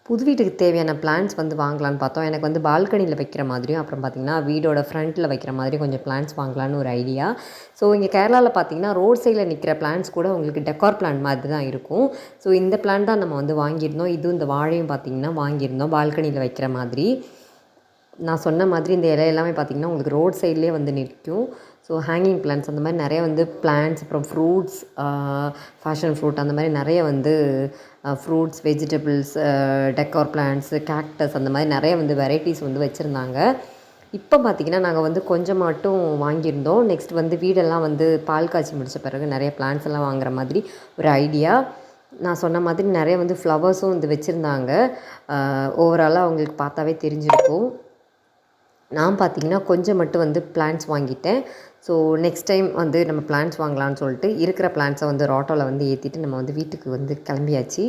புது வீட்டுக்கு தேவையான பிளான்ட்ஸ் வந்து வாங்கலான்னு பார்த்தோம். எனக்கு வந்து பால்கனியில் வைக்கிற மாதிரியும், அப்புறம் பார்த்திங்கன்னா வீடோட ஃப்ரண்ட்டில் வைக்கிற மாதிரி கொஞ்சம் பிளான்ட்ஸ் வாங்கலான்னு ஒரு ஐடியா. ஸோ இங்கே கேரளாவில் பார்த்திங்கன்னா ரோட் சைடில் நிற்கிற பிளான்ட்ஸ் கூட உங்களுக்கு டெக்கார் பிளான்ட் மாதிரி தான் இருக்கும். ஸோ இந்த பிளான்ட் தான் நம்ம வந்து வாங்கியிருந்தோம். இதுவும் இந்த வாழையும் பார்த்திங்கன்னா வாங்கியிருந்தோம் பால்கனியில் வைக்கிற மாதிரி. நான் சொன்ன மாதிரி இந்த இலை எல்லாமே பார்த்திங்கன்னா உங்களுக்கு ரோட் சைட்லேயே வந்து நிற்கும். ஸோ ஹேங்கிங் பிளான்ட்ஸ் அந்த மாதிரி நிறைய வந்து பிளான்ட்ஸ், அப்புறம் ஃப்ரூட்ஸ், ஃபேஷன் ஃப்ரூட் அந்த மாதிரி நிறைய வந்து fruits, vegetables, decor plants, cactus அந்த மாதிரி நிறைய வந்து வெரைட்டிஸ் வந்து வச்சுருந்தாங்க. இப்போ பார்த்திங்கன்னா நாங்கள் வந்து கொஞ்சம் மட்டும் வாங்கியிருந்தோம். நெக்ஸ்ட் வந்து வீடெல்லாம் வந்து பால் காய்ச்சி முடித்த பிறகு நிறைய பிளான்ட்ஸ் எல்லாம் வாங்குற மாதிரி ஒரு ஐடியா. நான் சொன்ன மாதிரி நிறைய வந்து ஃப்ளவர்ஸும் வந்து வச்சுருந்தாங்க. ஓவராலாக அவங்களுக்கு பார்த்தாவே தெரிஞ்சிருக்கும். நான் பார்த்திங்கன்னா கொஞ்சம் மட்டும் வந்து பிளான்ட்ஸ் வாங்கிட்டேன். ஸோ நெக்ஸ்ட் டைம் வந்து நம்ம பிளான்ட்ஸ் வாங்கலான்னு சொல்லிட்டு இருக்கிற பிளான்ட்ஸை வந்து ஆட்டோவில் வந்து ஏற்றிட்டு நம்ம வந்து வீட்டுக்கு வந்து கிளம்பியாச்சு.